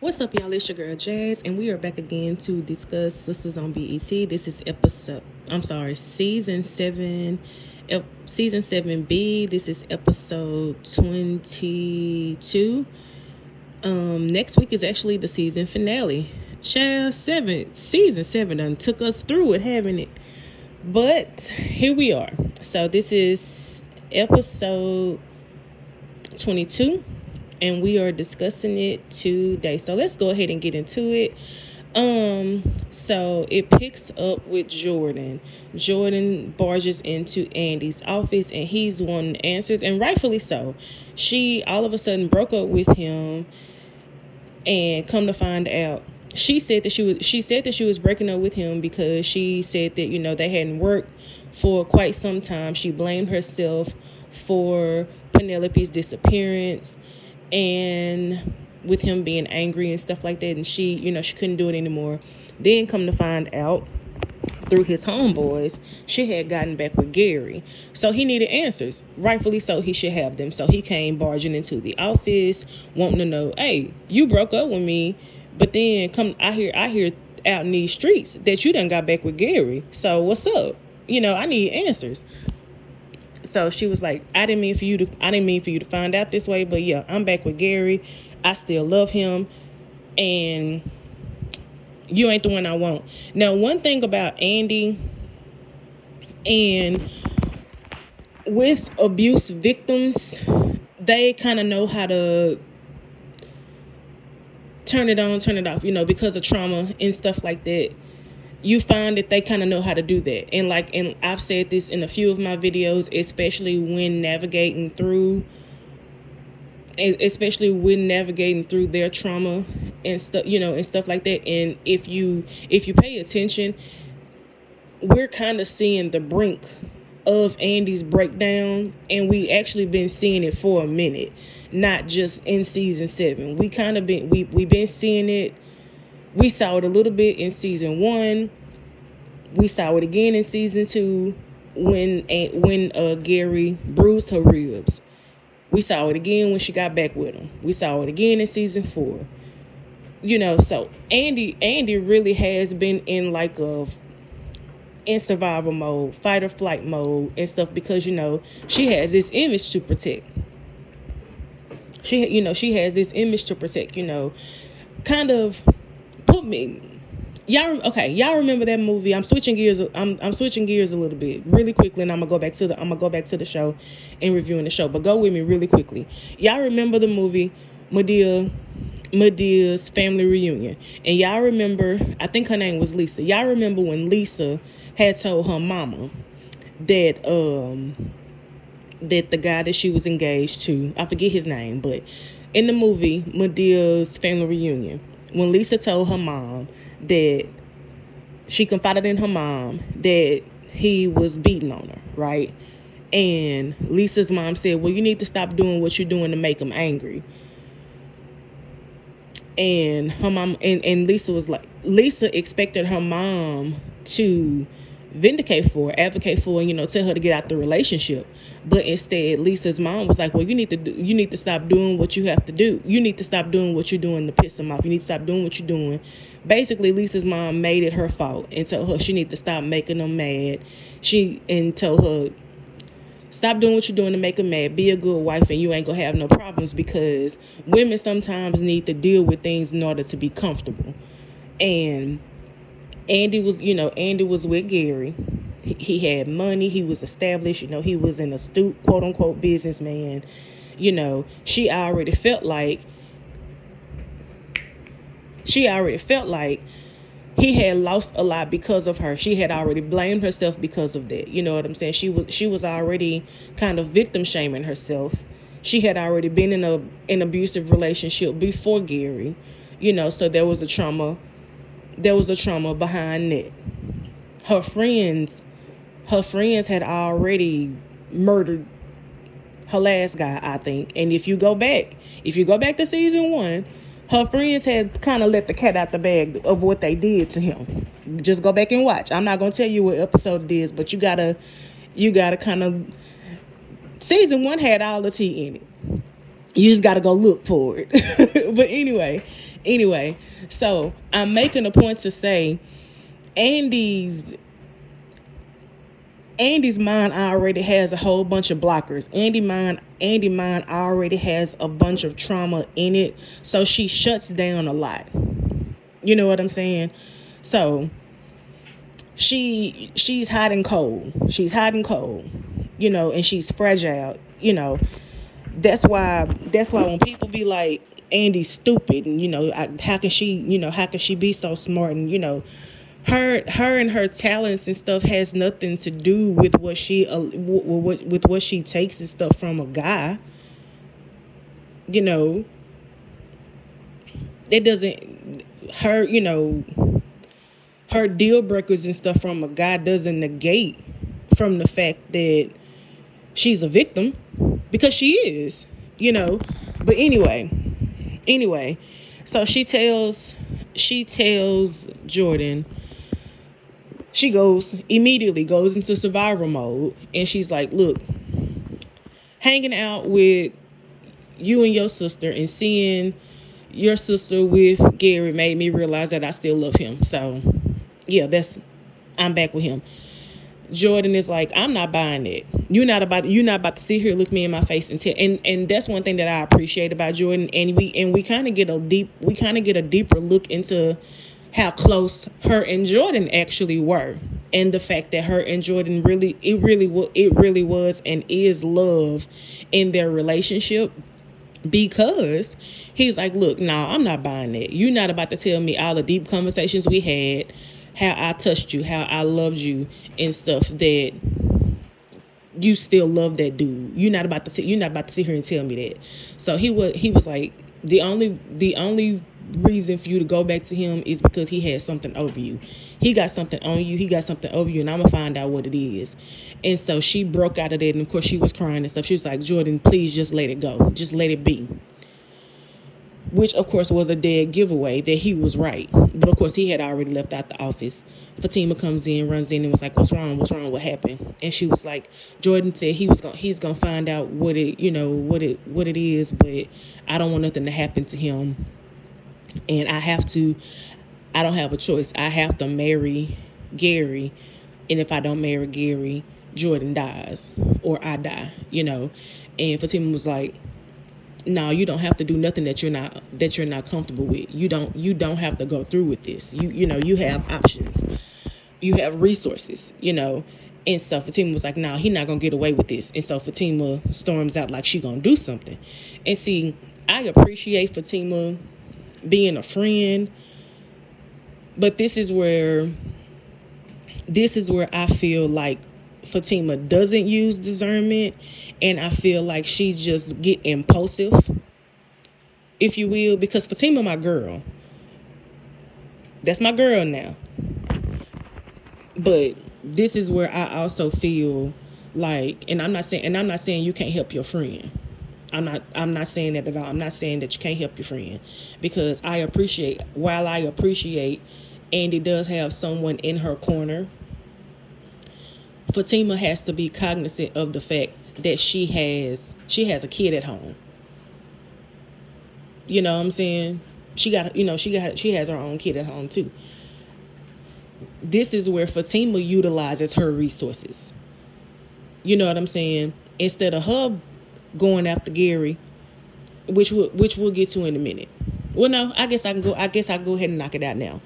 What's up, y'all? It's your girl Jazz, and we are back again to discuss Sisters on BET. This is season 7, season 7B. This is episode 22. Next week is actually the season finale. Season 7 done took us through it, haven't it? But here we are. So this is episode 22. And we are discussing it today. So let's go ahead and get into it. So it picks up with Jordan. Jordan barges into Andi's office and he's wanting answers, and rightfully so. She all of a sudden broke up with him, and come to find out, she said that she was breaking up with him because she said that they hadn't worked for quite some time. She blamed herself for Penelope's disappearance, and with him being angry and stuff like that, and she couldn't do it anymore. Then come to find out, through his homeboys, she had gotten back with Gary. So he needed answers. Rightfully so, he should have them. So he came barging into the office, wanting to know, hey, you broke up with me, but then I hear out in these streets that you done got back with Gary. So what's up? I need answers. So she was like, I didn't mean for you to find out this way, but yeah, I'm back with Gary. I still love him, and you ain't the one I want. Now, one thing about Andi, and with abuse victims, they kind of know how to turn it on, turn it off, because of trauma and stuff like that. You find that they kind of know how to do that. And I've said this in a few of my videos, especially when navigating through their trauma and stuff, and stuff like that. And if you pay attention, we're kind of seeing the brink of Andi's breakdown, and we actually been seeing it for a minute, not just in season 7. We've been seeing it. We saw it a little bit in season 1. We saw it again in season 2 when Gary bruised her ribs. We saw it again when she got back with him. We saw it again in season 4. So Andi really has been in in survival mode, fight or flight mode and stuff, because she has this image to protect. She has this image to protect. Kind of put me. Y'all remember that movie? I'm switching gears a little bit, really quickly, and I'm gonna go back to the show and reviewing the show. But go with me really quickly. Y'all remember the movie Medea's Family Reunion? And y'all remember, I think her name was Lisa. Y'all remember when Lisa had told her mama that the guy that she was engaged to, I forget his name, but in the movie Medea's Family Reunion, when Lisa told her mom that she confided in her mom that he was beating on her, right? And Lisa's mom said, well, you need to stop doing what you're doing to make him angry. And her mom, and Lisa was like, Lisa expected her mom to advocate for, and tell her to get out the relationship. But instead, Lisa's mom was like, well, you need to stop doing what you have to do. You need to stop doing what you're doing to piss him off. You need to stop doing what you're doing. Basically, Lisa's mom made it her fault and told her she need to stop making them mad. And told her, stop doing what you're doing to make them mad. Be a good wife and you ain't gonna have no problems, because women sometimes need to deal with things in order to be comfortable. And Andi was with Gary. He had money. He was established. He was an astute, quote unquote, businessman. She already felt like he had lost a lot because of her. She had already blamed herself because of that. You know what I'm saying? She was already kind of victim shaming herself. She had already been in an abusive relationship before Gary. So there was a trauma. There was a trauma behind that. Her friends had already murdered her last guy, I think. And if you go back to season 1, her friends had kind of let the cat out the bag of what they did to him. Just go back and watch. I'm not gonna tell you what episode it is, but you gotta kind of. Season 1 had all the tea in it. You just gotta go look for it. But anyway, Anyway, so I'm making a point to say Andy's mind already has a whole bunch of blockers. Andy mind already has a bunch of trauma in it, so she shuts down a lot. You know what I'm saying? So she's hot and cold. She's hot and cold. And she's fragile. That's why when people be like, Andy's stupid, and how can she be so smart, and her and her talents and stuff has nothing to do with what she with what she takes and stuff from a guy. It doesn't her deal breakers and stuff from a guy doesn't negate from the fact that she's a victim, because she is. But anyway, so she tells Jordan, she immediately goes into survival mode, and she's like, look, hanging out with you and your sister and seeing your sister with Gary made me realize that I still love him. So yeah, I'm back with him. Jordan is like, I'm not buying it. You're not about to sit here, look me in my face and tell. And that's one thing that I appreciate about Jordan. And we kind of get a deeper look into how close her and Jordan actually were, and the fact that her and Jordan really was and is love in their relationship. Because he's like, look, no, I'm not buying it. You're not about to tell me all the deep conversations we had, how I touched you, how I loved you, and stuff, that you still love that dude. You're not about to sit here and tell me that. So he was like, the only reason for you to go back to him is because he has something over you. He got something on you. He got something over you, and I'm gonna find out what it is. And so she broke out of that, and of course she was crying and stuff. She was like, Jordan, please just let it go. Just let it be. Which, of course, was a dead giveaway that he was right. But, of course, he had already left out the office. Fatima comes in, runs in, and was like, what's wrong? What happened? And she was like, Jordan said he's gonna find out what it is, but I don't want nothing to happen to him. And I don't have a choice. I have to marry Gary. And if I don't marry Gary, Jordan dies, or I die, And Fatima was like, no, you don't have to do nothing that you're not comfortable with. You don't have to go through with this. You have options. You have resources, And so Fatima was like, no, he's not gonna get away with this. And so Fatima storms out like she gonna do something. And see, I appreciate Fatima being a friend, but this is where I feel like Fatima doesn't use discernment, and I feel like she just get impulsive, if you will, because Fatima my girl. That's my girl now. But this is where I also feel like, and I'm not saying you can't help your friend. I'm not saying that at all. I'm not saying that you can't help your friend, because while I appreciate Andi does have someone in her corner, Fatima has to be cognizant of the fact that she has a kid at home. You know what I'm saying? She has her own kid at home too. This is where Fatima utilizes her resources. You know what I'm saying? Instead of her going after Gary, which we'll get to in a minute. Well, no, I guess I can go ahead and knock it out now.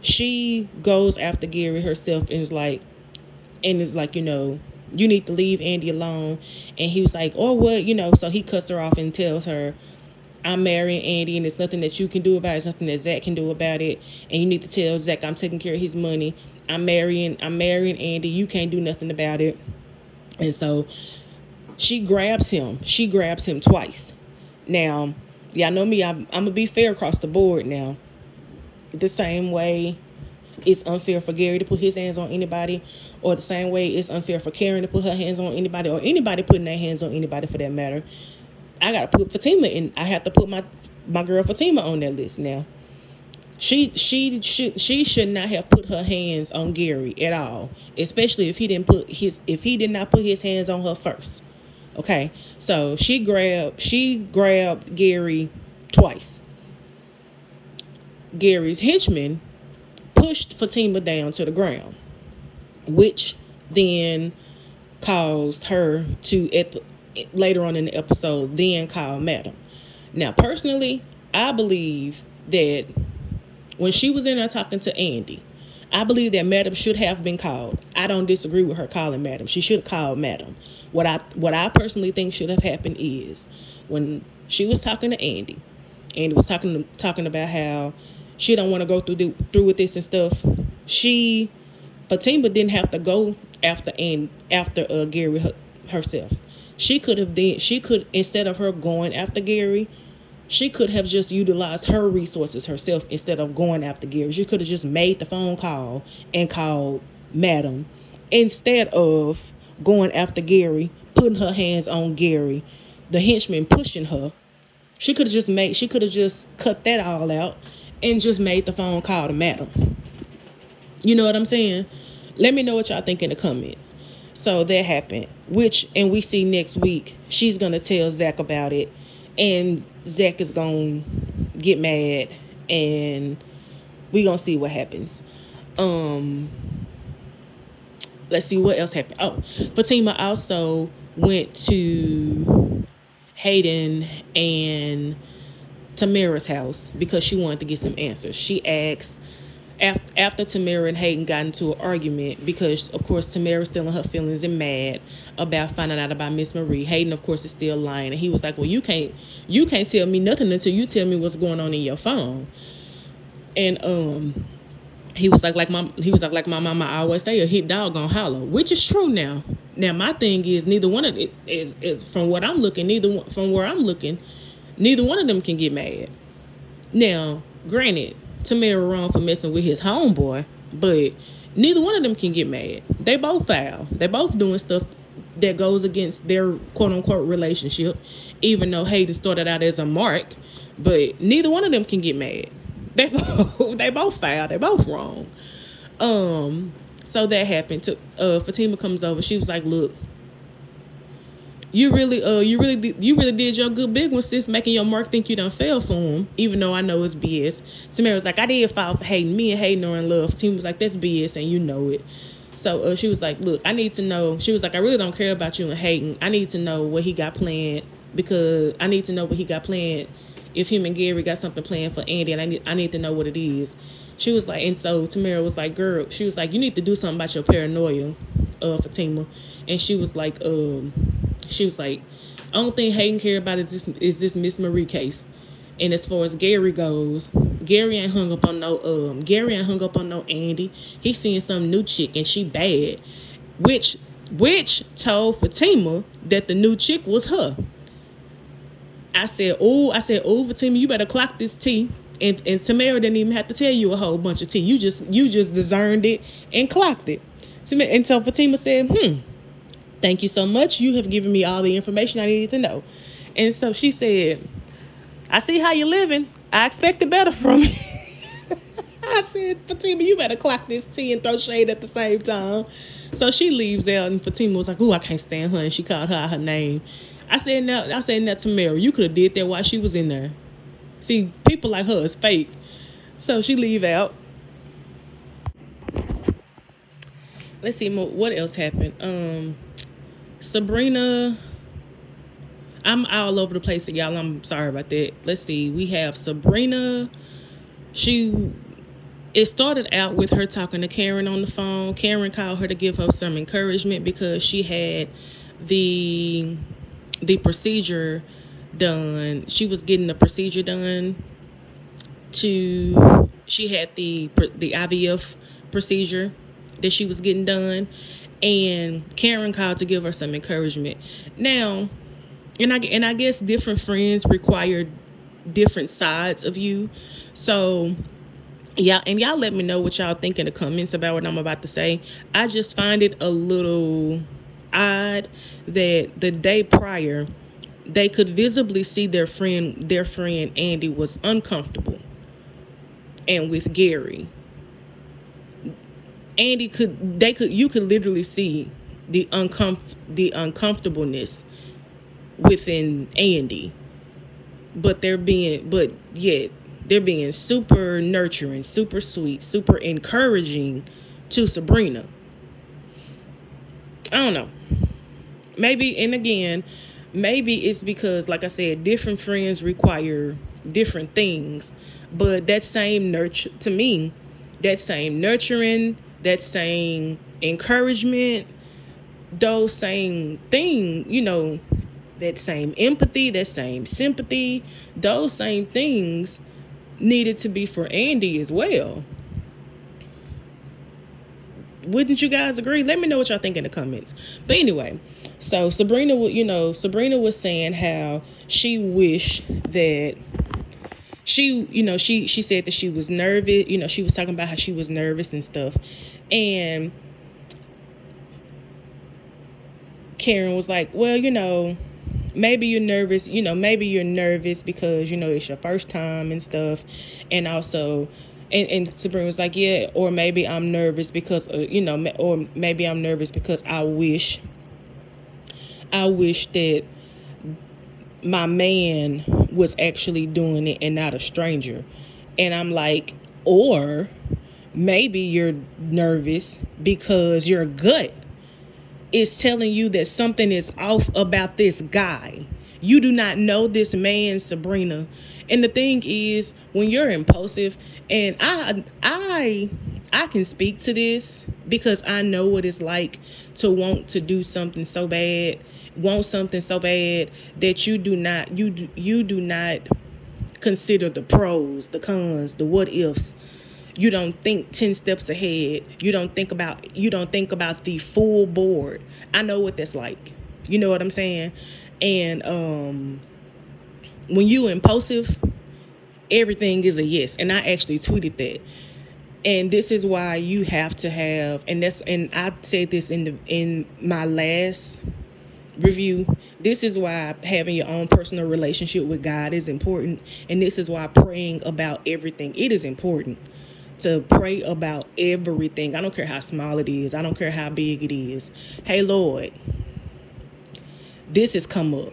She goes after Gary herself and is like, you need to leave Andi alone. And he was like, oh, what, so he cuts her off and tells her, I'm marrying Andi, and it's nothing that you can do about it. It's nothing that Zac can do about it. And you need to tell Zac I'm taking care of his money. I'm marrying Andi. You can't do nothing about it. And so she grabs him. She grabs him twice. Now, y'all know me. I'm going to be fair across the board now. The same way it's unfair for Gary to put his hands on anybody, or the same way it's unfair for Karen to put her hands on anybody, or anybody putting their hands on anybody for that matter. I got to put Fatima in. I have to put my girl Fatima on that list now. She should not have put her hands on Gary at all, especially if he did not put his hands on her first. Okay, so she grabbed Gary twice. Gary's henchman pushed Fatima down to the ground, which then caused her to, later on in the episode, then call Madam. Now, personally, I believe that when she was in there talking to Andi, I believe that Madam should have been called. I don't disagree with her calling Madam. She should have called Madam. What I personally think should have happened is when she was talking to Andi was talking about how she don't want to go through with this and stuff. Fatima didn't have to go after Gary herself. She could instead of her going after Gary, she could have just utilized her resources herself instead of going after Gary. She could have just made the phone call and called Madam instead of going after Gary, putting her hands on Gary, the henchman pushing her. She could have just cut that all out and just made the phone call to Madam. You know what I'm saying? Let me know what y'all think in the comments. So that happened, and we see next week she's gonna tell Zac about it, and Zac is gonna get mad, and we gonna see what happens. Let's see what else happened. Oh, Fatima also went to Hayden and Tamara's house because she wanted to get some answers. She asked, after Tamara and Hayden got into an argument, because of course Tamara's still in her feelings and mad about finding out about Miss Marie. Hayden, of course, is still lying, and he was like, well, you can't tell me nothing until you tell me what's going on in your phone. And he was like my mama always say, a hit dog gonna holler, which is true. Now my thing is, neither one of it is from what I'm looking, neither one of them can get mad. Now, granted, Tamara wrong for messing with his homeboy, but neither one of them can get mad. They both foul. They both doing stuff that goes against their quote-unquote relationship, even though Hayden started out as a mark, but neither one of them can get mad. They both foul. They both wrong. So that happened. Fatima comes over. She was like, look, you really did your good big one, sis, making your mark think you done fell for him, even though I know it's BS. Tamara was like, I did fall for Hayden. Me and Hayden are in love. Fatima was like, that's BS, and you know it. So she was like, look, I need to know. She was like, I really don't care about you and Hayden. I need to know what he got planned, because I need to know what he got planned. If him and Gary got something planned for Andi, and I need to know what it is. She was like, and so Tamara was like, girl, she was like, you need to do something about your paranoia, Fatima. And she was like, I don't think Hayden care about is this Miss Marie case. And as far as Gary goes, Gary ain't hung up on no Andi. He's seeing some new chick, and she bad, which told Fatima that the new chick was her. I said, Fatima, you better clock this tea. And Tamara didn't even have to tell you a whole bunch of tea. You just discerned it and clocked it. And so Fatima said, thank you so much. You have given me all the information I needed to know. And so she said, I see how you're living. I expected better from you. I said, Fatima, you better clock this tea and throw shade at the same time. So she leaves out, and Fatima was like, I can't stand her. And she called her name. I said, now, Tamara, you could have did that while she was in there. See, people like her is fake. So she leave out. Let's see what else happened. Sabrina, I'm all over the place, y'all. I'm sorry about that. Let's see. We have Sabrina. It started out with her talking to Karen on the phone. Karen called her to give her some encouragement because she had the procedure done. She was getting the procedure done she had the IVF procedure that she was getting done, and Karen called to give her some encouragement. Now, and I guess different friends require different sides of you. So yeah, and y'all let me know what y'all think in the comments about what I'm about to say. I just find it a little odd that the day prior they could visibly see their friend Andi was uncomfortable, and with Gary, you could literally see the uncomfortableness within Andi, but yet They're being super nurturing, super sweet, super encouraging to Sabrina. I don't know. Maybe, and again, maybe it's because, like I said, different friends require different things. But that same nurture, to me, that same nurturing, that same encouragement, those same thing, that same empathy, that same sympathy, those same things needed to be for Andi as well. Wouldn't you guys agree? Let me know what y'all think in the comments. But anyway, so Sabrina was saying how she wished that she said that she was nervous. She was talking about how she was nervous and stuff. And Karen was like, well, maybe you're nervous. Maybe you're nervous because, it's your first time and stuff. And also, and Sabrina was like, yeah, or maybe I'm nervous because, or maybe I'm nervous because I wish that my man was actually doing it and not a stranger. And I'm like, or maybe you're nervous because your gut is telling you that something is off about this guy. You do not know this man, Sabrina. And the thing is, when you're impulsive, and I can speak to this because I know what it's like to want to do something so bad, that you do not consider the pros, the cons, the what ifs. You don't think 10 steps ahead. You don't think about the full board. I know what that's like. You know what I'm saying? And when you impulsive, everything is a yes. And I actually tweeted that. And this is why you have to have, and I said this in my last review. This is why having your own personal relationship with God is important. And this is why praying about everything, it is important to pray about everything. I don't care how small it is. I don't care how big it is. Hey, Lord, this has come up.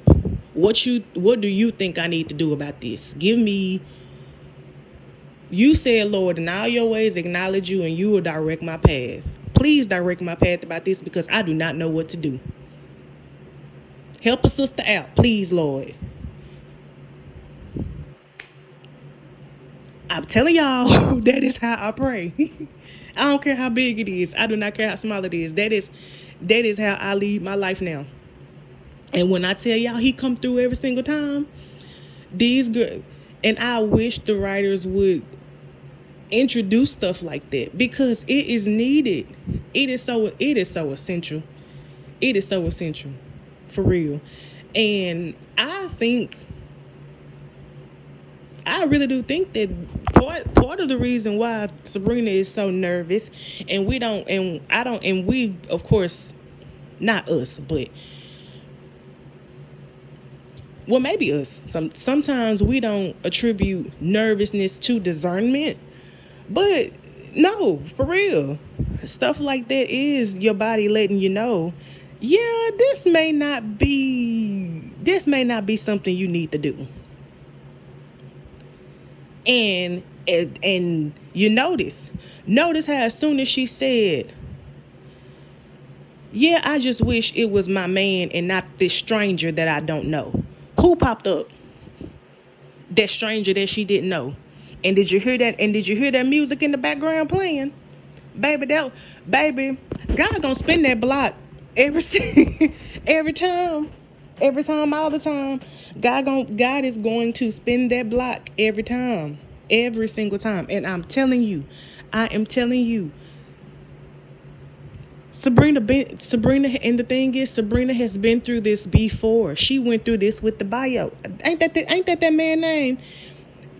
What do you think I need to do about this? Give me. You said, Lord, in all your ways acknowledge you and you will direct my path. Please direct my path about this because I do not know what to do. Help a sister out, please, Lord. I'm telling y'all, that is how I pray. I don't care how big it is. I do not care how small it is. That is how I lead my life now. And when I tell y'all he come through every single time, these good. And I wish the writers would introduce stuff like that because it is needed. It is so essential. It is so essential. For real. And I really do think that part of the reason why Sabrina is so nervous, and we of course, not us, but well, maybe us. Sometimes we don't attribute nervousness to discernment, but no, for real, stuff like that is your body letting you know, yeah, this may not be something you need to do. And you notice how as soon as she said, yeah, I just wish it was my man and not this stranger that I don't know. Who popped up? That stranger that she didn't know. And did you hear that? And did you hear that music in the background playing? Baby, God gonna spin that block every time, all the time. God is going to spin that block every time, every single time. And I am telling you, Sabrina, and the thing is, Sabrina has been through this before. She went through this with the bio. Ain't that man name?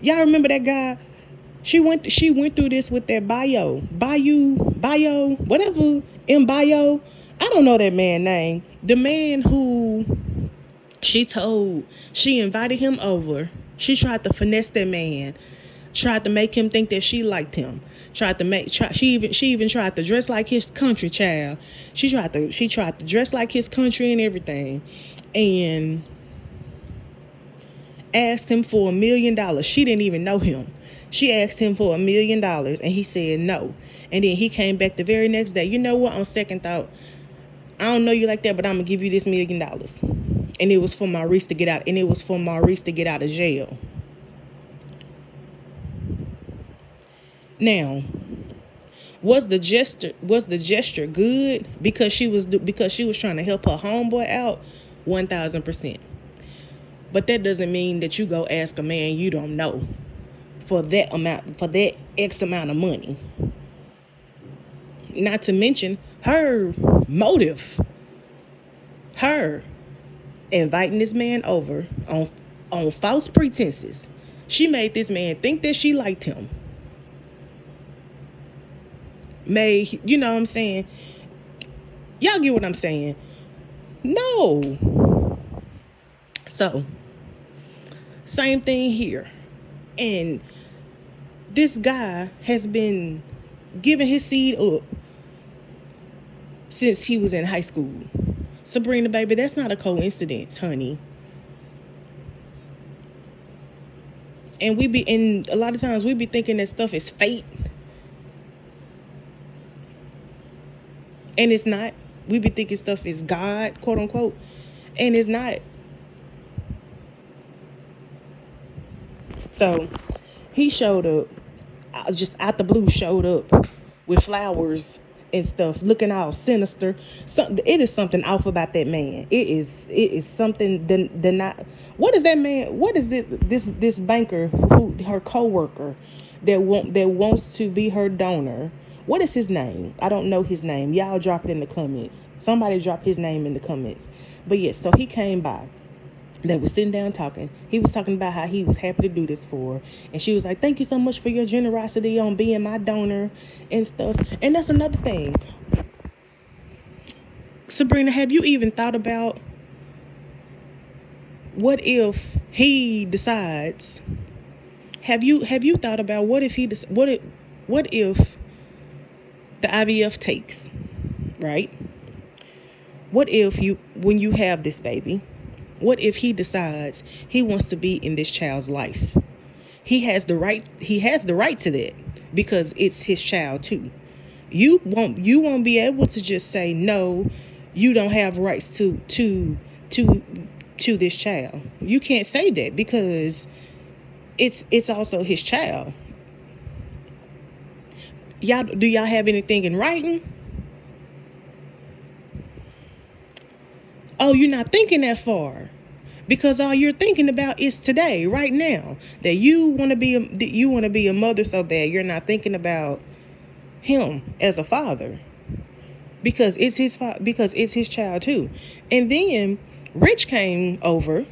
Y'all remember that guy? She went through this with that bio, whatever, in bio. I don't know that man name. The man who she invited him over. She tried to finesse that man, tried to make him think that she liked him. She even tried to dress like his country child. She tried to dress like his country and everything. And asked him for $1 million. She didn't even know him. She asked him for $1 million and he said no. And then he came back the very next day. You know what? On second thought, I don't know you like that, but I'm gonna give you this $1 million. And it was for Maurice to get out. And it was for Maurice to get out of jail. Now, was the gesture good because she was trying to help her homeboy out? 1,000%. But that doesn't mean that you go ask a man you don't know for that X amount of money. Not to mention her motive. Her inviting this man over on false pretenses. She made this man think that she liked him. You know what I'm saying? Y'all get what I'm saying? No. So, same thing here. And this guy has been giving his seed up since he was in high school. Sabrina, baby, that's not a coincidence, honey. And a lot of times we be thinking that stuff is fate. And it's not. We be thinking stuff is God, quote unquote. And it's not. So he showed up, just out the blue, showed up with flowers and stuff, looking all sinister. It is something off about that man. It is something. What is that man? What is this banker her coworker that wants to be her donor? What is his name? I don't know his name. Y'all drop it in the comments. Somebody drop his name in the comments. But yes, so he came by. They were sitting down talking. He was talking about how he was happy to do this for her. And she was like, thank you so much for your generosity on being my donor and stuff. And that's another thing. Sabrina, have you even thought about what if he decides? Have you thought about what if the IVF takes, right? What if when you have this baby, what if he decides he wants to be in this child's life? He has the right to that because it's his child too. You won't be able to just say no, you don't have rights to this child. You can't say that because it's also his child. Do y'all have anything in writing? Oh, you're not thinking that far because all you're thinking about is today, right now. That you want to be a mother so bad, you're not thinking about him as a father because it's his child too. And then Rich came over.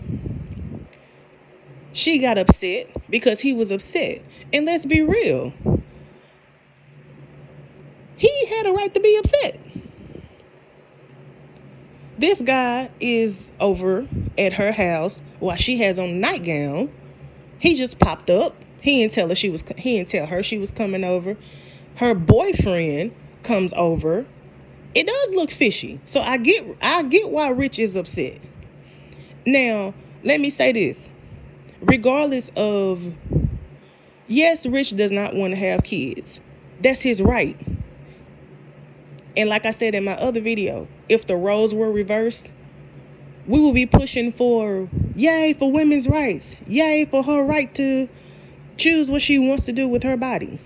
She got upset because he was upset. And let's be real. He had a right to be upset. This guy is over at her house while she has on a nightgown. He just popped up. He didn't tell her she was coming over. Her boyfriend comes over. It does look fishy. So I get why Rich is upset. Now, let me say this. Regardless of, yes, Rich does not want to have kids. That's his right. And like I said in my other video, if the roles were reversed, we will be pushing for, yay, for women's rights. Yay, for her right to choose what she wants to do with her body.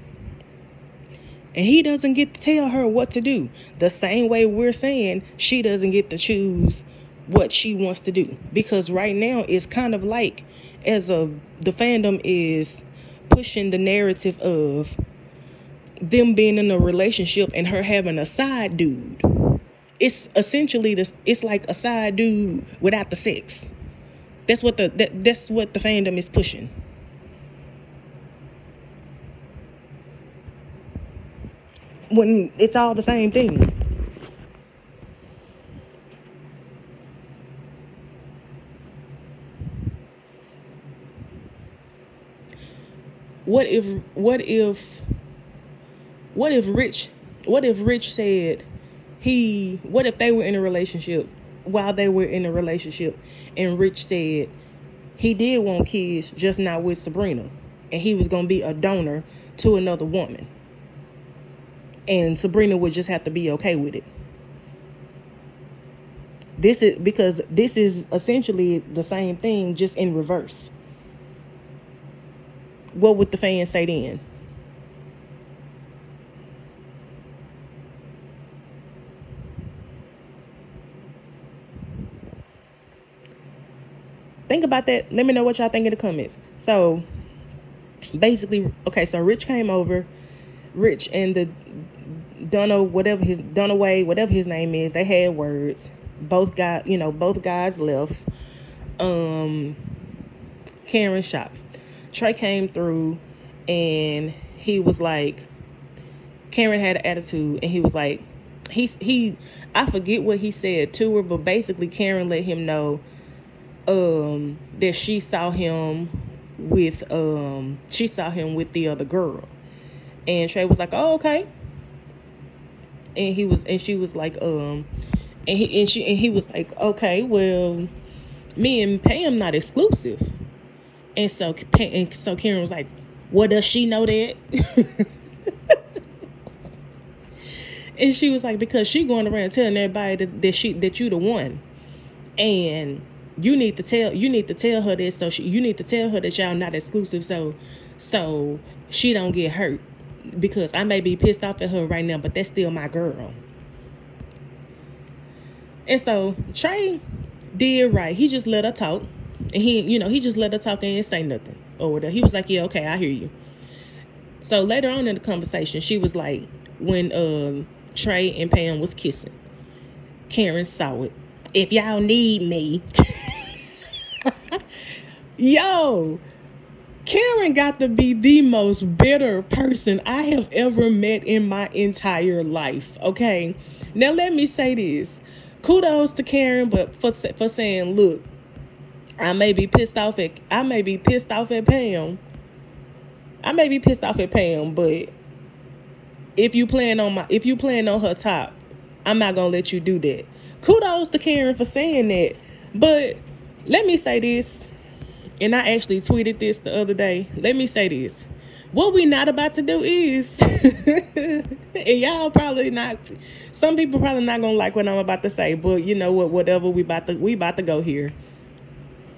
And he doesn't get to tell her what to do. The same way we're saying she doesn't get to choose what she wants to do. Because right now it's kind of like the fandom is pushing the narrative of them being in a relationship and her having a side dude. It's essentially it's like a side dude without the sex. That's what the fandom is pushing. When it's all the same thing. What if Rich said what if they were in a relationship while they were in a relationship and Rich said, he did want kids, just not with Sabrina. And he was going to be a donor to another woman. And Sabrina would just have to be okay with it. This is essentially the same thing, just in reverse. What would the fans say then? Think about that. Let me know what y'all think in the comments. So basically, okay, so Rich came over. Rich and the Dunaway, whatever his name is, they had words. Both guys left. Karen's shop. Trey came through and he was like, Karen had an attitude, and he was like, I forget what he said to her, but basically Karen let him know that she saw him with the other girl. And Trey was like, oh, okay. And she was like, and he was like, okay, well, me and Pam not exclusive. And so Karen was like, well, does she know that? And she was like, because she going around telling everybody that you the one, and you need to tell her this, so you need to tell her that y'all not exclusive, so she don't get hurt, because I may be pissed off at her right now, but that's still my girl. And so Trey did right. He just let her talk, and he just let her talk and didn't say nothing or whatever. He was like, yeah, okay, I hear you. So later on in the conversation, she was like, when Trey and Pam was kissing, Karen saw it. If y'all need me. Yo, Karen got to be the most bitter person I have ever met in my entire life. Okay, now let me say this. Kudos to Karen, but for saying, look, I may be pissed off at Pam. I may be pissed off at Pam, but if you plan on her top, I'm not gonna let you do that. Kudos to Karen for saying that. But let me say this, and I actually tweeted this the other day. Let me say this. What we not about to do is, and y'all probably not, some people probably not gonna like what I'm about to say, but you know what, whatever, we about to go here.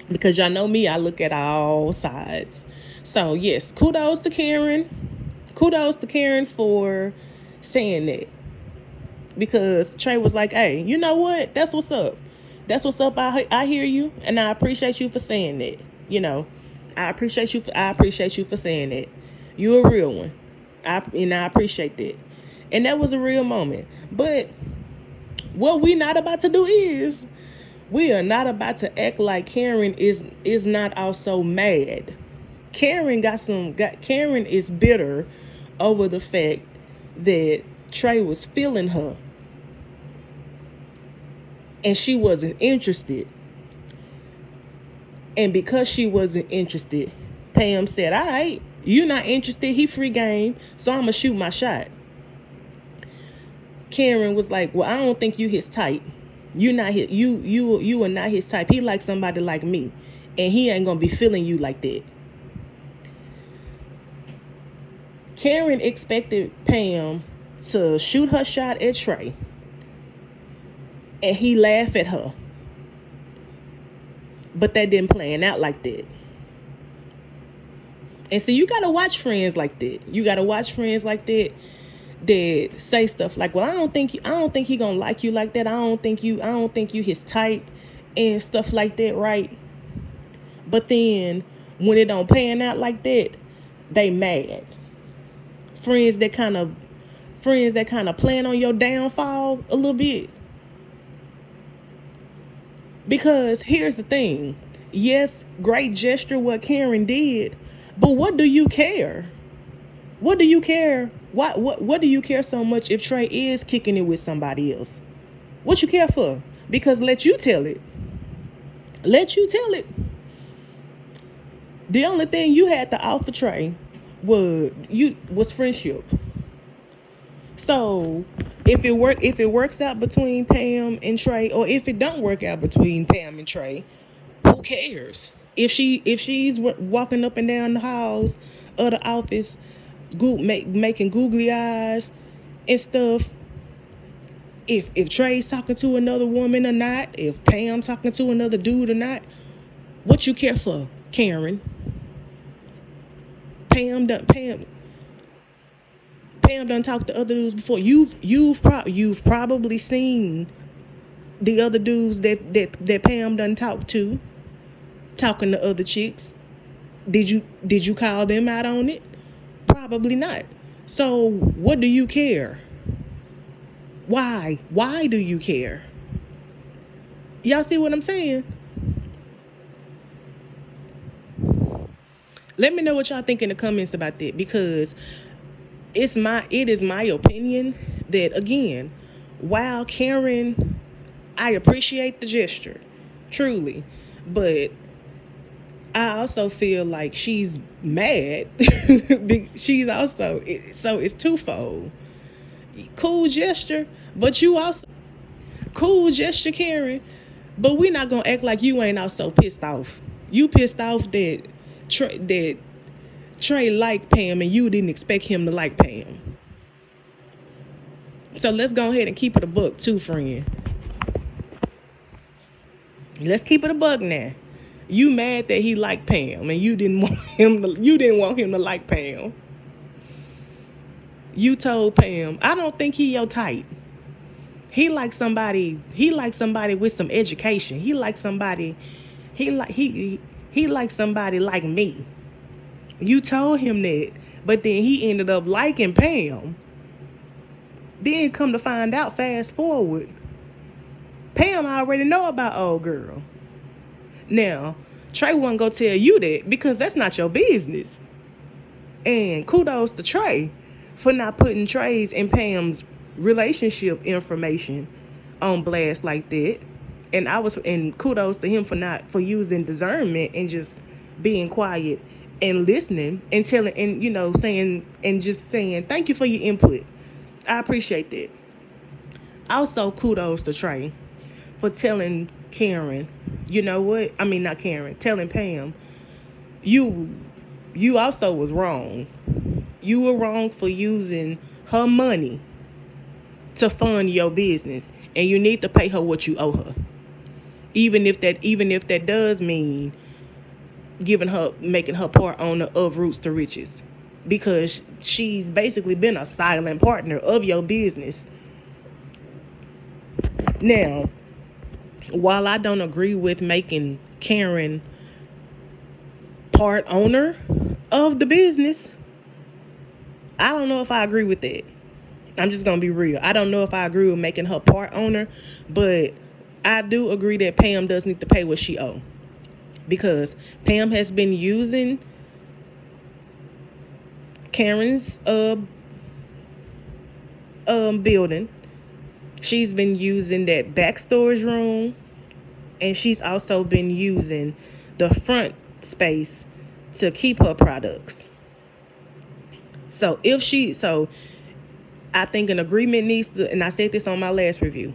Because y'all know me, I look at all sides. So yes, kudos to Karen. Kudos to Karen for saying that. Because Trey was like, hey, you know what? That's what's up. That's what's up. I hear you, and I appreciate you for saying that. You know, I appreciate you for saying that. You're a real one. I appreciate that. And that was a real moment. But what we not about to do is, we are not about to act like Karen is not also mad. Karen is bitter over the fact that Trey was feeling her and she wasn't interested. And because she wasn't interested, Pam said, all right, you're not interested, he free game, so I'm gonna shoot my shot. Karen was like, well, I don't think you his type. You are not his type. He like somebody like me, and he ain't gonna be feeling you like that. Karen expected Pam to shoot her shot at Trey, and he laughed at her. But that didn't plan out like that. And so you gotta watch friends like that. You gotta watch friends like that say stuff like, well, I don't think he gonna like you like that. I don't think you his type and stuff like that, right? But then when it don't pan out like that, they mad. Friends that kind of plan on your downfall a little bit. Because here's the thing. Yes, great gesture what Karen did, but what do you care? What do you care? What do you care so much if Trey is kicking it with somebody else? What you care for? Because let you tell it. The only thing you had to offer Trey was friendship. So if it works out between Pam and Trey, or if it don't work out between Pam and Trey, who cares? If she's walking up and down the halls of the office, making googly eyes and stuff, if Trey's talking to another woman or not, if Pam talking to another dude or not, what you care for, Karen? Pam done talked to other dudes before. You've probably seen the other dudes that Pam done talked to, talking to other chicks. Did you call them out on it? Probably not. So what do you care? Why do you care? Y'all see what I'm saying? Let me know what y'all think in the comments about that, because it is my opinion that, again, while Karen, I appreciate the gesture, truly, but I also feel like she's mad. She's also, so it's twofold. Cool gesture, but you also cool gesture, Karen, but we're not gonna act like you ain't also pissed off. You pissed off that Trey liked Pam and you didn't expect him to like Pam. So let's go ahead and keep it a buck too, friend. Let's keep it a buck now. You mad that he liked Pam and you didn't want him to like Pam. You told Pam, I don't think he your type. He likes somebody with some education. He likes somebody like me. You told him that, but then he ended up liking Pam. Then come to find out, fast forward, Pam already know about old girl. Now, Trey wasn't gonna tell you that because that's not your business. And kudos to Trey for not putting Trey's and Pam's relationship information on blast like that. And kudos to him for using discernment and just being quiet and listening and telling and saying thank you for your input. I appreciate that. Also, kudos to Trey for telling Karen, you know what? I mean, not Karen, telling Pam, you also was wrong. You were wrong for using her money to fund your business, and you need to pay her what you owe her. Even if that does mean making her part owner of Roots to Riches, because she's basically been a silent partner of your business. Now, while I don't agree with making Karen part owner of the business, I don't know if I agree with that. I'm just gonna be real. I don't know if I agree with making her part owner, but I do agree that Pam does need to pay what she owes, because Pam has been using Karen's building. She's been using that back storage room, and she's also been using the front space to keep her products. So I think an agreement needs to, and I said this on my last review,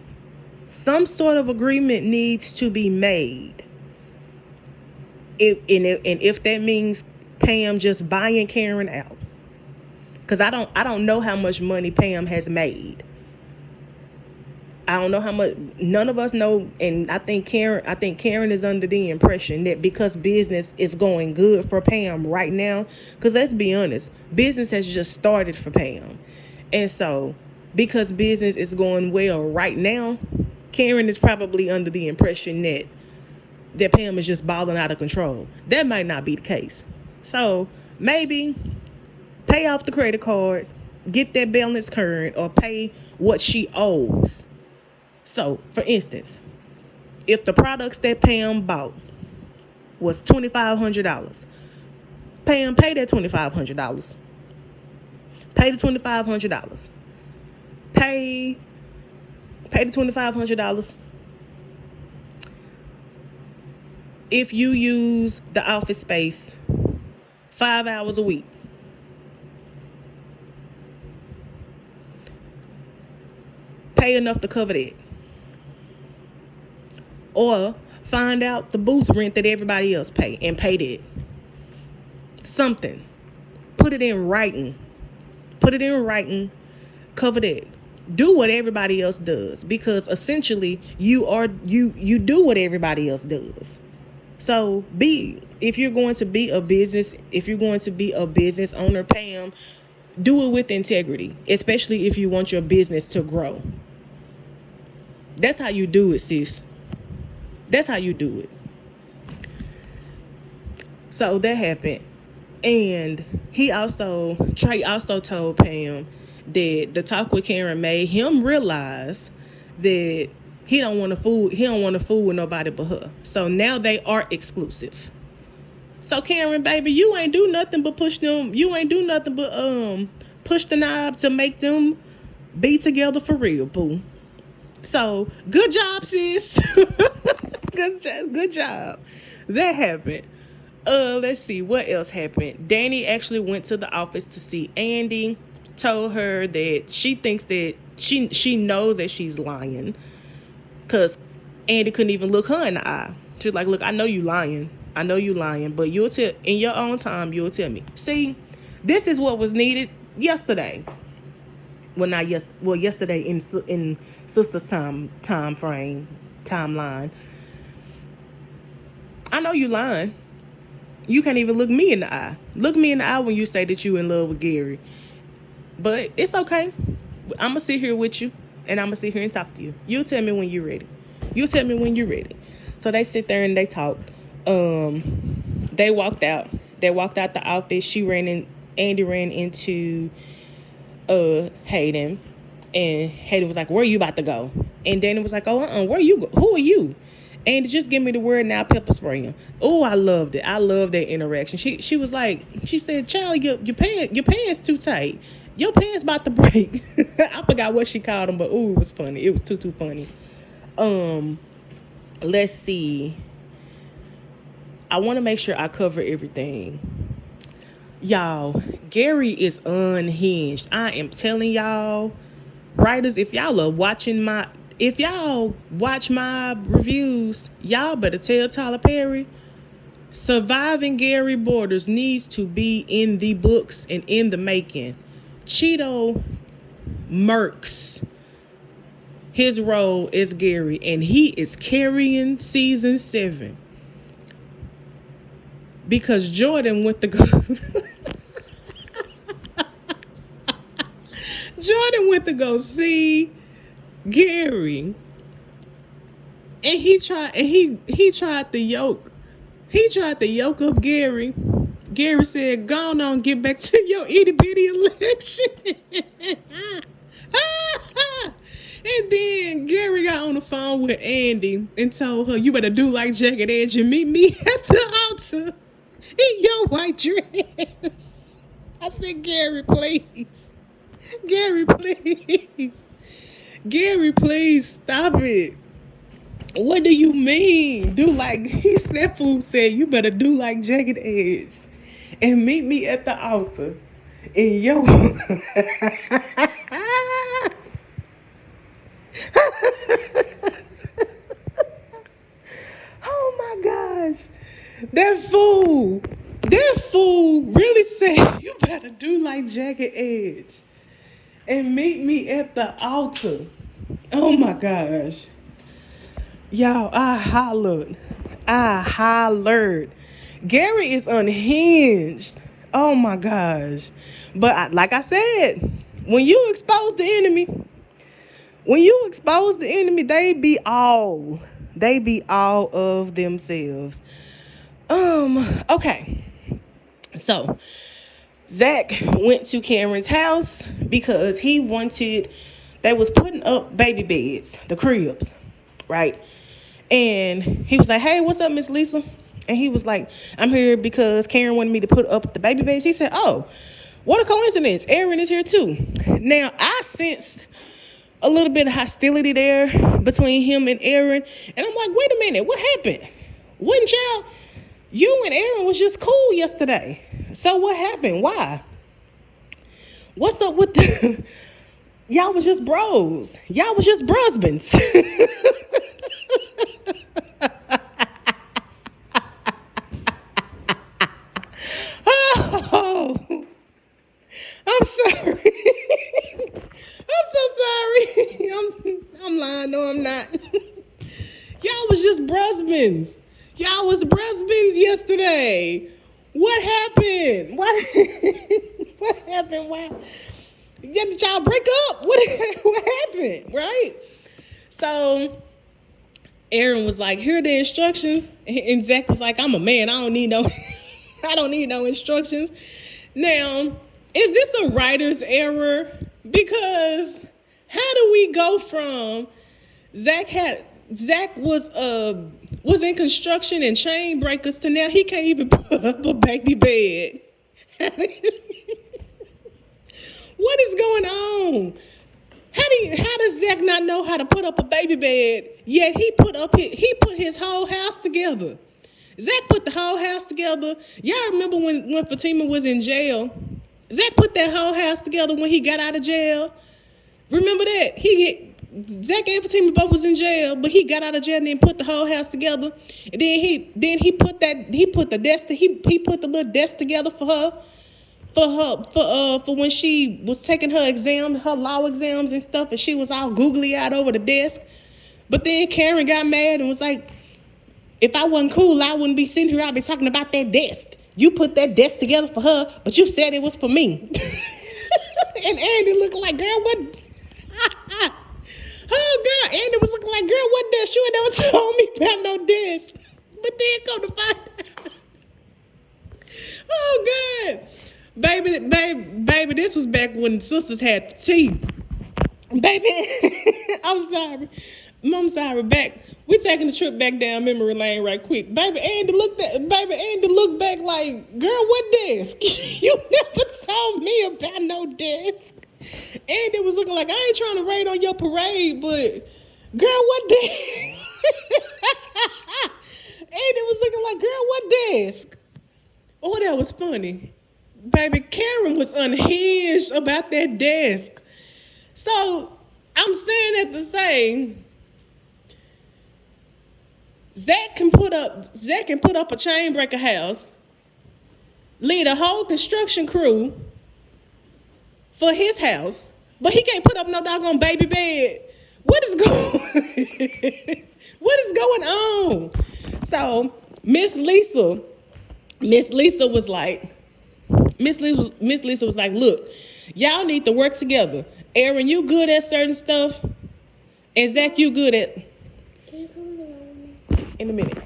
some sort of agreement needs to be made. If that means Pam just buying Karen out, because I don't know how much money Pam has made. I don't know how much. None of us know, and I think Karen is under the impression that because business is going good for Pam right now, because let's be honest, business has just started for Pam, and so because business is going well right now, Karen is probably under the impression that Pam is just balling out of control. That might not be the case. So maybe pay off the credit card, get that balance current, or pay what she owes. So, for instance, if the products that Pam bought was $2,500, Pam, pay that $2,500. Pay the $2,500. Pay the $2,500. If you use the office space 5 hours a week, pay enough to cover that. Or Find out the booth rent that everybody else pay and pay that. Something. Put it in writing. Cover that. Do what everybody else does, because essentially you do what everybody else does. So if you're going to be a business owner, Pam, do it with integrity, especially if you want your business to grow. That's how you do it, sis. That's how you do it. So that happened. And Trey also told Pam that the talk with Karen made him realize that he don't want to fool with nobody but her. So now they are exclusive. So Karen, baby, you ain't do nothing but push the knob to make them be together for real, boo. So good job, sis. Good job. That happened. Let's see what else happened. Danny actually went to the office to see Andi. Told her that she thinks that she knows that she's lying, because Andi couldn't even look her in the eye. She's like, look, I know you lying, but you'll tell in your own time. You'll tell me. See, this is what was needed yesterday. Well, not yesterday in Sister's timeline. I know you lying. You can't even look me in the eye. Look me in the eye when you say that you in love with Gary. But it's okay. I'm going to sit here with you, and I'm going to sit here and talk to you. You'll tell me when you're ready. So they sit there and they talked. They walked out. The office. Andi ran into Hayden. And Hayden was like, where are you about to go? And Danny was like, where are you go? Who are you? And just give me the word, now pepper spray him. Oh, I loved it. I loved that interaction. She was like, she said, Charlie, your pants too tight. Your pants about to break. I forgot what she called him, but ooh, it was funny. It was too funny. Let's see. I want to make sure I cover everything. Y'all, Gary is unhinged. I am telling y'all, writers, if y'all watch my reviews, y'all better tell Tyler Perry, Surviving Gary Borders needs to be in the books and in the making. Cheeto murks his role as Gary, and he is carrying season 7 because Jordan went to go Jordan went to go see Gary, and he tried to yoke up Gary. Gary said, go on, get back to your itty bitty election. And then Gary got on the phone with Andi and told her, you better do like Jagged Edge and meet me at the altar in your white dress. I said, Gary, please. Gary, please stop it. What do you mean? That fool said, you better do like Jagged Edge and meet me at the altar in your oh my gosh. That fool really said, you better do like Jagged Edge and meet me at the altar. Oh my gosh. Y'all, I hollered. Gary is unhinged. Oh my gosh. But like I said, when you expose the enemy, they be all of themselves. Okay. So Zac went to Karen's house because they was putting up baby beds, the cribs, right? And he was like, hey, what's up, Miss Lisa? And he was like, I'm here because Karen wanted me to put up the baby beds. He said, oh, what a coincidence. Aaron is here too. Now, I sensed a little bit of hostility there between him and Aaron. And I'm like, wait a minute, what happened? Wouldn't you and Aaron was just cool yesterday. So what happened? Why? What's up with y'all was just bros. Y'all was just brusbands. I'm sorry. I'm so sorry. I'm lying. No, I'm not. Y'all was just breastbins. Y'all was breastbins yesterday. What happened? What happened? Why? Did y'all break up? What happened? Right? So Aaron was like, here are the instructions. And Zac was like, I'm a man. I don't need no I don't need no instructions. Now, is this a writer's error? Because how do we go from Zac was in construction and chain breakers to now he can't even put up a baby bed? What is going on? How does Zac not know how to put up a baby bed? Yet he put his whole house together. Zac put the whole house together. Y'all remember when Fatima was in jail? Zac put that whole house together when he got out of jail. Remember that? Zac and Fatima both was in jail, but he got out of jail and then put the whole house together. And then he put the little desk together for her. For when she was taking her law exams and stuff, and she was all googly eyed over the desk. But then Karen got mad and was like, if I wasn't cool, I wouldn't be sitting here. I'd be talking about that desk. You put that desk together for her, but you said it was for me. And Andi looked like, girl, what? Oh, God. Andi was looking like, girl, what desk? You ain't never told me about no desk. But then come to find out. Oh, God. Baby, this was back when sisters had the tea. Baby, I'm sorry. I'm sorry. We taking the trip back down memory lane right quick. Baby, Andi looked back like, girl, what desk? You never told me about no desk. Andi was looking like, I ain't trying to raid on your parade, but girl, what desk? Andi was looking like, girl, what desk? Oh, that was funny. Baby, Karen was unhinged about that desk. So, I'm saying that to say, Zac can put up a chain breaker house, lead a whole construction crew for his house, but he can't put up no doggone baby bed. What is going on? So, Miss Lisa was like, look, y'all need to work together. Aaron, you good at certain stuff, and Zac, you good at. Can you come in the room with me? In a minute.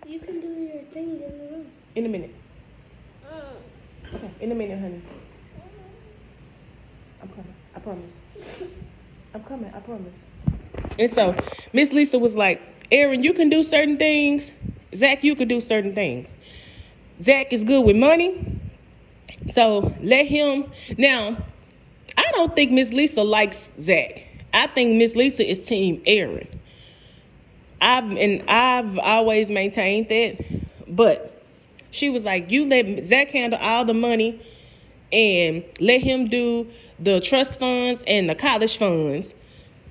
You can do your thing in the room. In a minute. Okay, in a minute, honey. I'm coming. I promise. I'm coming. I promise. And so, Miss Lisa was like, Aaron, you can do certain things. Zac, you can do certain things. Zac is good with money. So let him. Now, I don't think Miss Lisa likes Zac. I think Miss Lisa is team Aaron. I've always maintained that. But she was like, you let Zac handle all the money and let him do the trust funds and the college funds.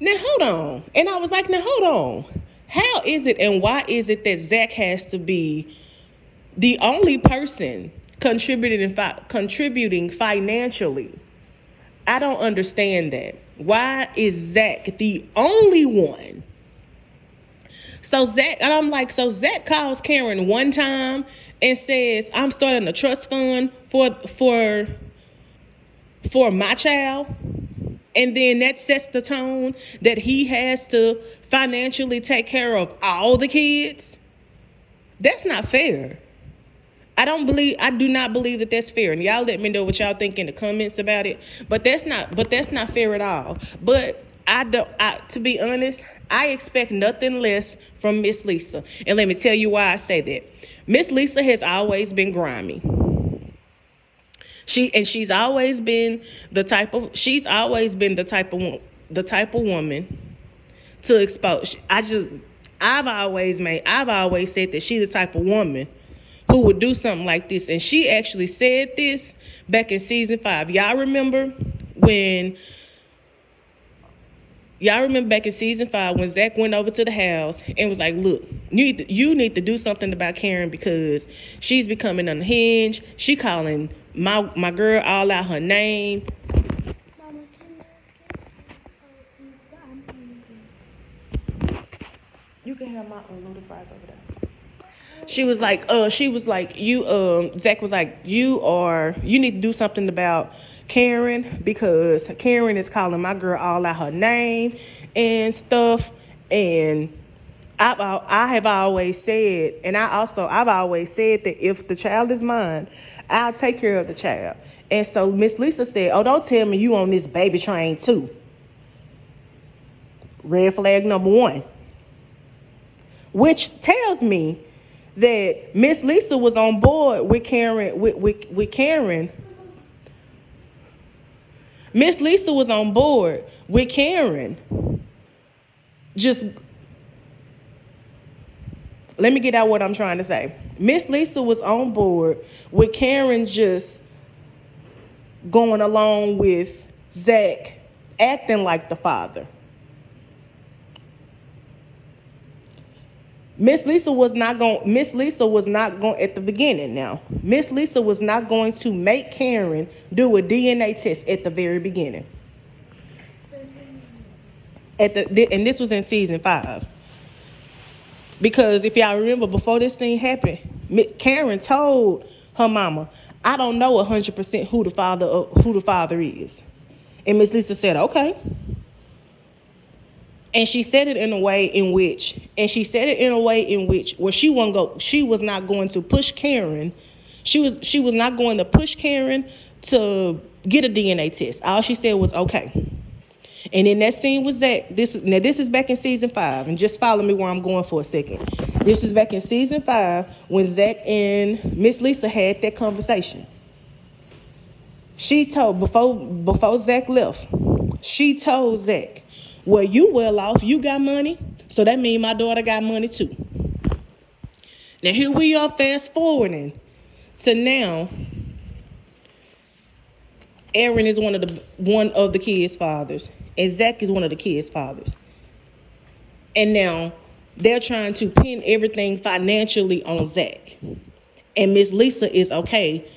Now, hold on. And I was like, now, hold on. How is it and why is it that Zac has to be the only person contributing financially? I don't understand that. Why is Zac the only one? So Zac calls Karen one time and says, I'm starting a trust fund for my child. And then that sets the tone that he has to financially take care of all the kids. That's not fair. I do not believe that that's fair. And y'all let me know what y'all think in the comments about it. But that's not fair at all. But to be honest, I expect nothing less from Miss Lisa. And let me tell you why I say that. Miss Lisa has always been grimy. She's always been the type of woman to expose. I've always said that she's the type of woman who would do something like this. And she actually said this back in season 5. Y'all remember back in season 5 when Zac went over to the house and was like, look, you need to do something about Karen because she's becoming unhinged. She calling my girl all out her name. Mama, can I get some pizza? I'm hungry. You can have my unloaded fries over there. She was like, you, Zach was like, you need to do something about Karen, because Karen is calling my girl all out her name and stuff. And I have always said, and I've always said that if the child is mine, I'll take care of the child. And so Miss Lisa said, oh, don't tell me you on this baby train too. Red flag number 1. Which tells me that Miss Lisa was on board with Karen. With Karen. Miss Lisa was on board with Karen. Just let me get out what I'm trying to say. Miss Lisa was on board with Karen just going along with Zach acting like the father. Miss Lisa was not going at the beginning now. Miss Lisa was not going to make Karen do a DNA test at the very beginning. And this was in season 5. Because if y'all remember, before this scene happened, Karen told her mama, I don't know 100% who the father is. And Miss Lisa said, okay. And she said it in a way in which where she was not going to push Karen. She was not going to push Karen to get a DNA test. All she said was okay. And in that scene with Zach, this is back in season 5, and just follow me where I'm going for a second. This is back in season 5 when Zach and Miss Lisa had that conversation. She told, before Zach left, she told Zach, well, you well off, you got money, so that means my daughter got money too. Now here we are fast forwarding to now. Aaron is one of the kids' fathers, and Zach is one of the kids' fathers. And now they're trying to pin everything financially on Zach. And Miss Lisa is okay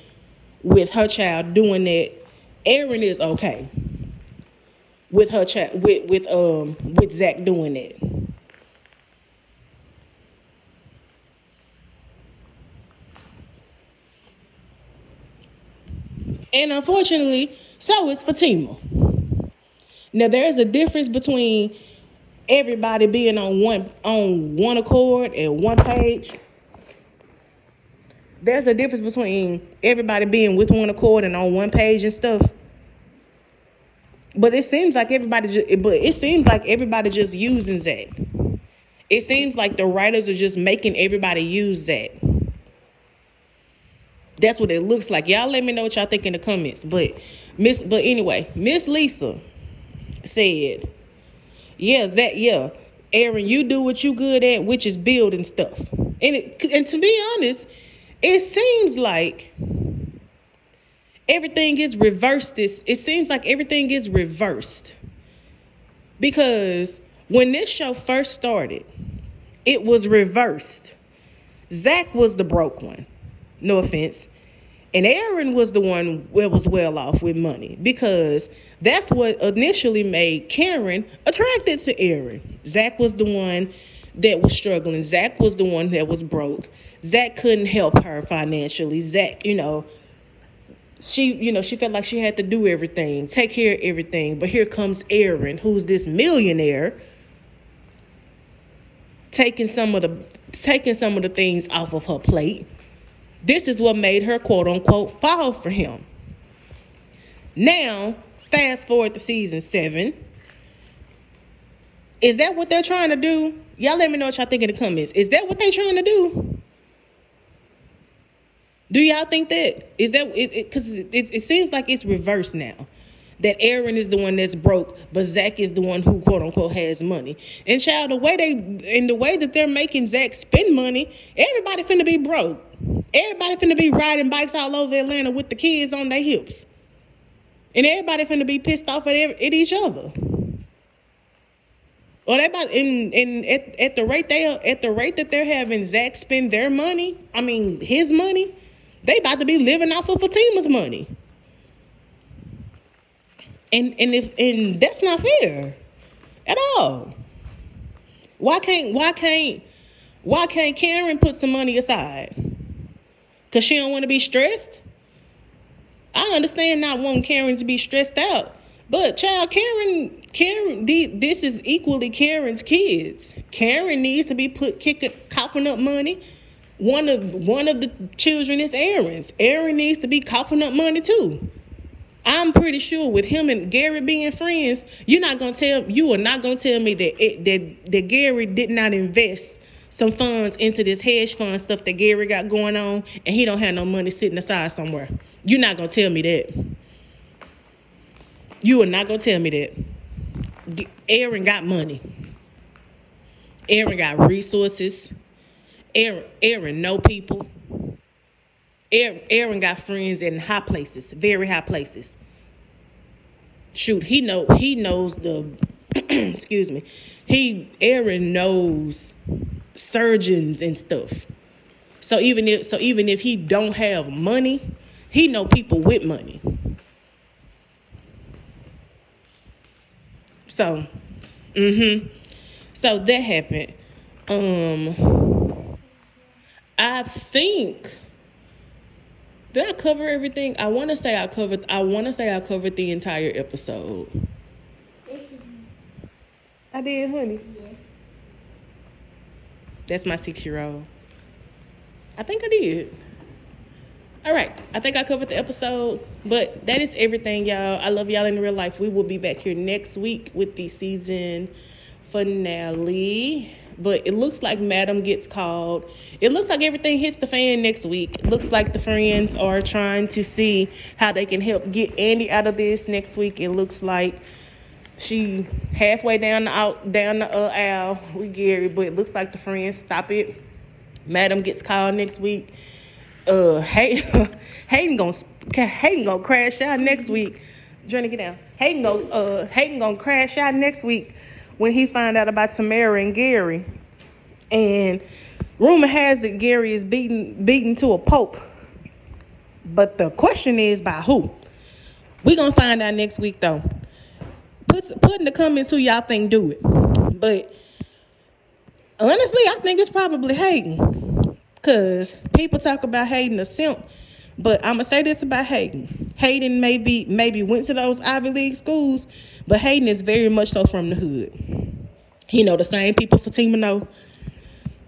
with her child doing that. Aaron is okay with her child with Zach doing that. And unfortunately, so is Fatima. Now there's a difference between everybody being on one accord and one page. There's a difference between everybody being with one accord and on one page and stuff. But it seems like everybody just using Zach. It seems like the writers are just making everybody use Zach. That's what it looks like. Y'all let me know what y'all think in the comments. But anyway, Miss Lisa said, yeah, Zach, yeah, Aaron, you do what you good at, which is building stuff. And to be honest, it seems like everything is reversed. It seems like everything is reversed. Because when this show first started, it was reversed. Zach was the broke one. No offense. And Aaron was the one that was well off with money, because that's what initially made Karen attracted to Aaron. Zach was the one that was struggling. Zach was the one that was broke. Zach couldn't help her financially. Zach, she felt like she had to do everything, take care of everything. But here comes Aaron, who's this millionaire, taking some of the things off of her plate. This is what made her, quote unquote, fall for him. Now, fast forward to season 7. Is that what they're trying to do? Y'all let me know what y'all think in the comments. Is that what they're trying to do? Do y'all think that? Is that it? Because it seems like it's reversed now. That Aaron is the one that's broke, but Zach is the one who, quote unquote, has money. And child, the way that they're making Zach spend money, everybody finna be broke. Everybody finna be riding bikes all over Atlanta with the kids on their hips. And everybody finna be pissed off at each other. Or at the rate that they're having Zach spend his money, They about to be living off of Fatima's money. And that's not fair at all. Why can't Karen put some money aside? Cause she don't want to be stressed? I understand not wanting Karen to be stressed out. But child, Karen, this is equally Karen's kids. Karen needs to be coughing up money. One of the children is Aaron's. Aaron needs to be coughing up money too. I'm pretty sure with him and Gary being friends, you are not gonna tell me that Gary did not invest some funds into this hedge fund stuff that Gary got going on, and he don't have no money sitting aside somewhere. You're not gonna tell me that. You are not gonna tell me that. Aaron got money. Aaron got resources. Aaron know people. Aaron got friends in high places, very high places. Shoot, he knows the excuse me. Aaron knows surgeons and stuff. So even if he don't have money, he know people with money. So, so that happened. I think, did I cover everything? I want to say I covered the entire episode. I did, honey. Yes. That's my 6-year-old. I think I did. All right. I think I covered the episode, but that is everything, y'all. I love y'all in real life. We will be back here next week with the season finale. But it looks like Madam gets called. It looks like everything hits the fan next week. It looks like the friends are trying to see how they can help get Andi out of this next week. It looks like she halfway down the aisle with Gary, but it looks like the friends stop it. Madam gets called next week. Hayden gonna crash out next week. Journey, get down. Hayden gonna crash out next week when he find out about Tamara and Gary. And rumor has it Gary is beaten to a pulp. But the question is by who? We gonna find out next week though. Put in the comments who y'all think do it. But honestly, I think it's probably Hayden. Because people talk about Hayden a simp. But I'm going to say this about Hayden. Hayden maybe went to those Ivy League schools, but Hayden is very much so from the hood. He know the same people Fatima know.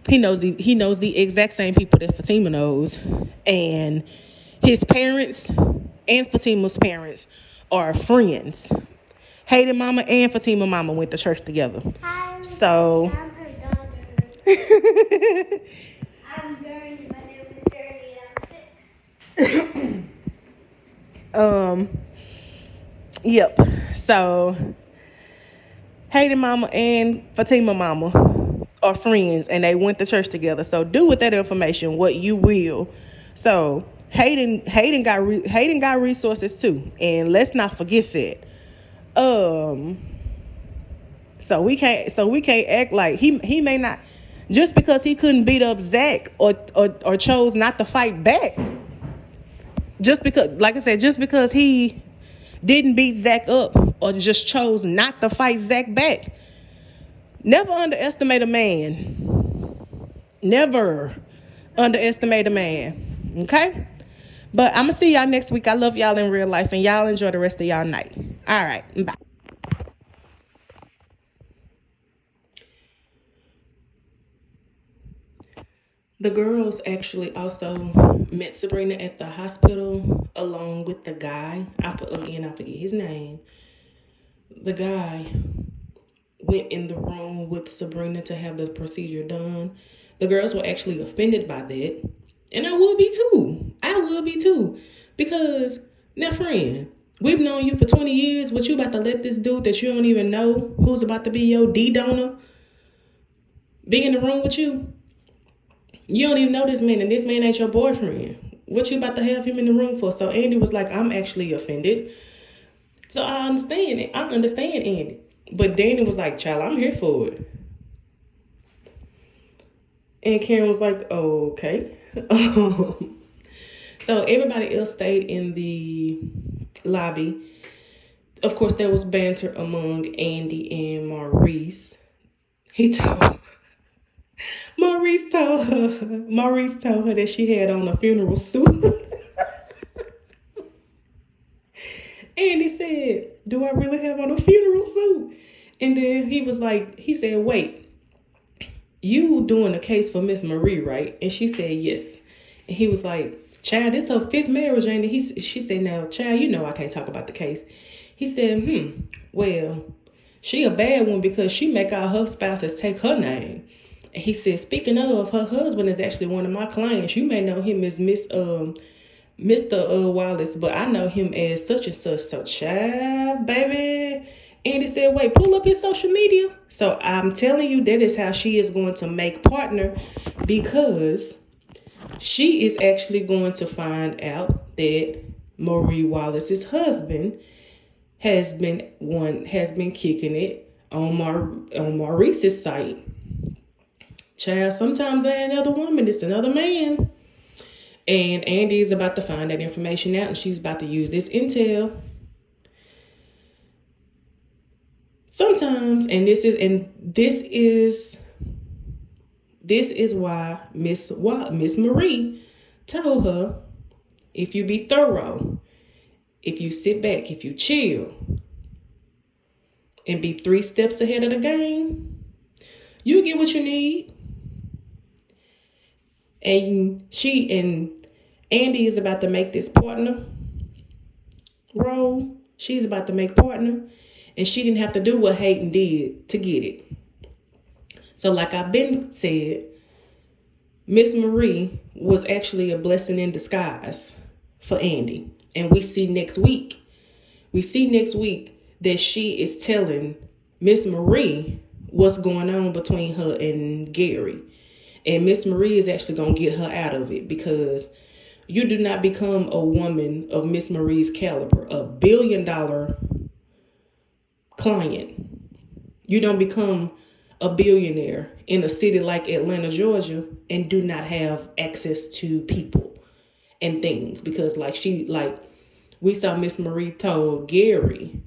He knows the exact same people that Fatima knows. And his parents and Fatima's parents are friends. Hayden mama and Fatima mama went to church together. I'm So her daughter. I'm Journey. My name is Journey and I'm 6. Yep. So Hayden mama and Fatima mama are friends, and they went to church together. So do with that information what you will. So Hayden got resources too, and let's not forget that. So we can't act like he may not, just because he couldn't beat up Zac or chose not to fight back. Just because, like I said, just because he didn't beat Zac up or just chose not to fight Zac back. Never underestimate a man. Never underestimate a man. Okay? But I'm going to see y'all next week. I love y'all in real life, and y'all enjoy the rest of y'all night. All right. Bye. The girls actually also met Sabrina at the hospital along with the guy. I forget his name. The guy went in the room with Sabrina to have the procedure done. The girls were actually offended by that. And I would be too. Because, now friend, we've known you for 20 years. What you about to let this dude that you don't even know, who's about to be your D donor, be in the room with you? You don't even know this man, and this man ain't your boyfriend. What you about to have him in the room for? So Andi was like, I'm actually offended. So I understand it. I understand Andi. But Danny was like, child, I'm here for it. And Karen was like, okay. So everybody else stayed in the lobby. Of course, there was banter among Andi and Maurice. Maurice told her that she had on a funeral suit. Andi said, "Do I really have on a funeral suit?" And then he said, "Wait, you doing a case for Miss Marie, right?" And she said, "Yes." And he was like, "Child, this her fifth marriage, ain't it?" She said, "Now, child, you know I can't talk about the case." He said, well, she a bad one because she make all her spouses take her name." And he said, "Speaking of, her husband is actually one of my clients. You may know him as Mr. Wallace, but I know him as such and such." So, child, baby. Andi said, "Wait, pull up his social media." So I'm telling you, that is how she is going to make partner, because she is actually going to find out that Marie Wallace's husband has been kicking it on Maurice's site. Child, sometimes there ain't another woman, it's another man. And Andi is about to find that information out, and she's about to use this intel. Sometimes, and this is why Miss Marie told her, if you be thorough, if you sit back, if you chill, and be 3 steps ahead of the game, you get what you need. And Andi is about to make this partner role. She's about to make partner, and she didn't have to do what Hayden did to get it. So, like I've been said, Miss Marie was actually a blessing in disguise for Andi. And we see next week that she is telling Miss Marie what's going on between her and Gary. And Miss Marie is actually going to get her out of it, because you do not become a woman of Miss Marie's caliber, a $1 billion client. You don't become a billionaire in a city like Atlanta, Georgia, and do not have access to people and things. Because we saw Miss Marie told Gary,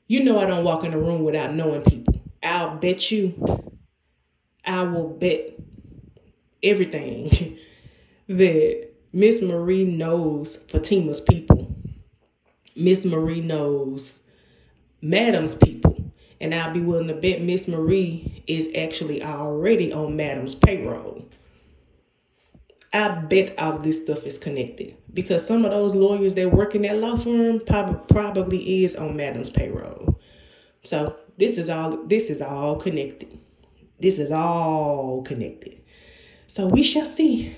"You know I don't walk in a room without knowing people. I will bet everything that Miss Marie knows Fatima's people. Miss Marie knows Madam's people. And I'll be willing to bet Miss Marie is actually already on Madam's payroll. I bet all this stuff is connected, because some of those lawyers that work in that law firm probably is on Madam's payroll. So this is all connected. This is all connected. So we shall see.